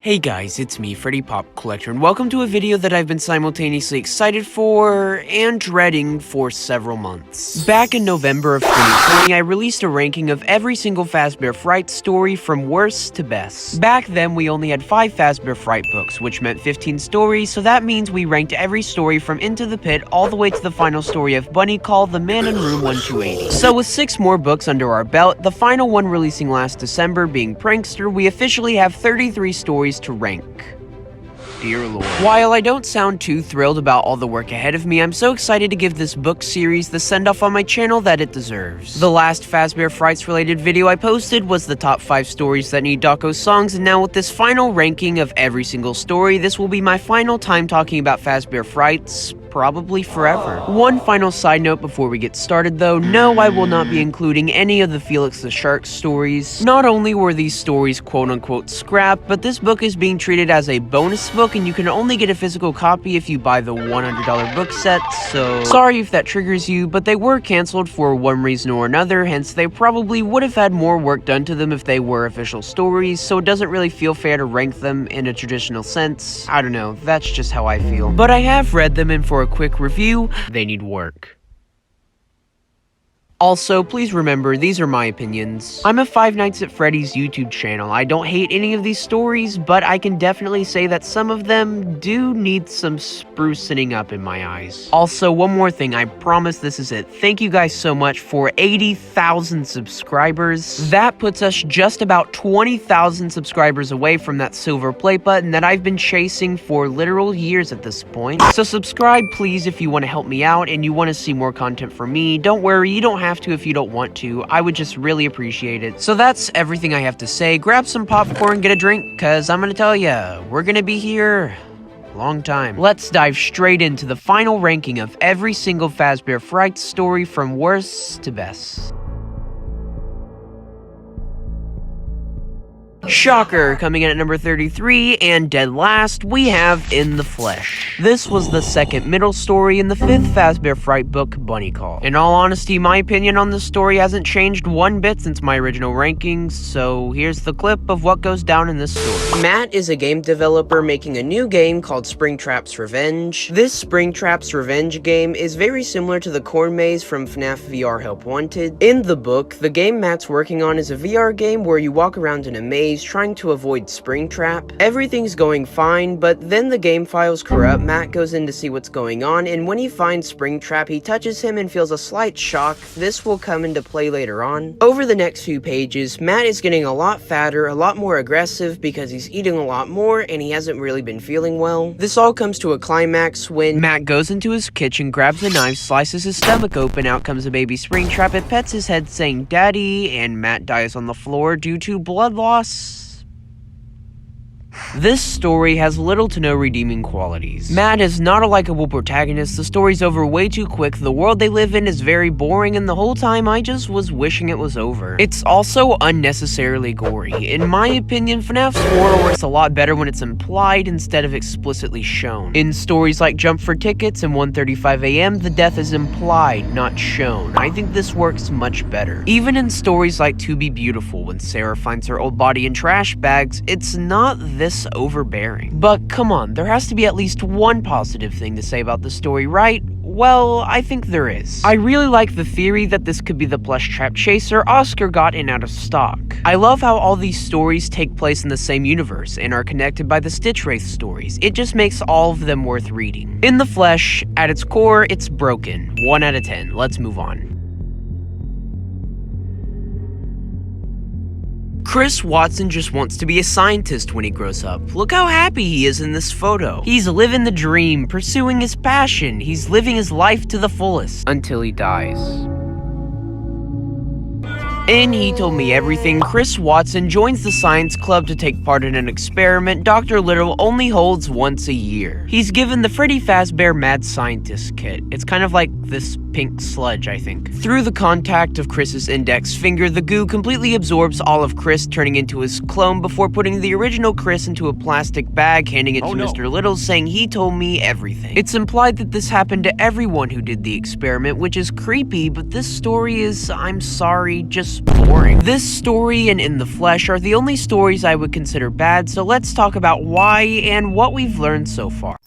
Hey guys, it's me, Freddy Pop Collector, and welcome to a video that I've been simultaneously excited for and dreading for several months. Back in November of 2020, I released a ranking of every single Fazbear Fright story from worst to best. Back then, we only had 5 Fazbear Fright books, which meant 15 stories, so that means we ranked every story from Into the Pit all the way to the final story of Bunny called The Man in Room 1280. So with 6 more books under our belt, the final one releasing last December being Prankster, we officially have 33 stories to rank. Dear Lord. While I don't sound too thrilled about all the work ahead of me, I'm so excited to give this book series the send-off on my channel that it deserves. The last Fazbear Frights related video I posted was the top 5 stories that need Daco's songs, and now with this final ranking of every single story, this will be my final time talking about Fazbear Frights, probably forever. One final side note before we get started though, no, I will not be including any of the Felix the Shark stories. Not only were these stories quote-unquote scrap, but this book is being treated as a bonus book and you can only get a physical copy if you buy the $100 book set, so sorry if that triggers you, but they were cancelled for one reason or another, hence they probably would have had more work done to them if they were official stories, so it doesn't really feel fair to rank them in a traditional sense. I don't know, that's just how I feel. But I have read them, and for a quick review, they need work. Also, please remember, these are my opinions. I'm a Five Nights at Freddy's YouTube channel. I don't hate any of these stories, but I can definitely say that some of them do need some sprucing up in my eyes. Also, one more thing, I promise this is it. Thank you guys so much for 80,000 subscribers. That puts us just about 20,000 subscribers away from that silver play button that I've been chasing for literal years at this point. So subscribe please if you want to help me out and you want to see more content from me. Don't worry, you don't have to if you don't want to. I would just really appreciate it. So that's everything I have to say. Grab some popcorn, get a drink, cause I'm gonna tell ya, we're gonna be here a long time. Let's dive straight into the final ranking of every single Fazbear Frights story from worst to best. Shocker, coming in at number 33, and dead last, we have In the Flesh. This was the second middle story in the 5th Fazbear Fright book, Bunny Call. In all honesty, my opinion on this story hasn't changed one bit since my original rankings, so here's the clip of what goes down in this story. Matt is a game developer making a new game called Springtrap's Revenge. This Springtrap's Revenge game is very similar to the corn maze from Fnaf VR Help Wanted. In the book, the game Matt's working on is a VR game where you walk around in a maze trying to avoid Springtrap. Everything's going fine, but then the game files corrupt. Matt goes in to see what's going on, and when he finds Springtrap, he touches him and feels a slight shock. This will come into play later on. Over the next few pages, Matt is getting a lot fatter, a lot more aggressive because he's eating a lot more and he hasn't really been feeling well. This all comes to a climax when Matt goes into his kitchen, grabs a knife, slices his stomach open, out comes a baby Springtrap, it pets his head saying "Daddy," and Matt dies on the floor due to blood loss. This story has little to no redeeming qualities. Matt is not a likable protagonist, the story's over way too quick, the world they live in is very boring, and the whole time I just was wishing it was over. It's also unnecessarily gory. In my opinion, FNAF's horror works a lot better when it's implied instead of explicitly shown. In stories like Jump for Tickets and 1:35 AM, the death is implied, not shown. I think this works much better. Even in stories like To Be Beautiful, when Sarah finds her old body in trash bags, it's not this overbearing. But come on, there has to be at least one positive thing to say about the story, right? Well, I think there is. I really like the theory that this could be the plush trap chaser Oscar got in out of stock. I love how all these stories take place in the same universe and are connected by the Stitch Wraith stories. It just makes all of them worth reading. In the Flesh, at its core, it's broken. 1 out of 10. Let's move on. Chris Watson just wants to be a scientist when he grows up. Look how happy he is in this photo. He's living the dream, pursuing his passion. He's living his life to the fullest. Until he dies. In He Told Me Everything, Chris Watson joins the science club to take part in an experiment Dr. Little only holds once a year. He's given the Freddy Fazbear Mad Scientist kit. It's kind of like this pink sludge, I think. Through the contact of Chris's index finger, the goo completely absorbs all of Chris, turning into his clone before putting the original Chris into a plastic bag, handing it to Mr. Little, saying he told me everything. It's implied that this happened to everyone who did the experiment, which is creepy, but this story is, I'm sorry, just just boring. This story and In the Flesh are the only stories I would consider bad, so let's talk about why and what we've learned so far.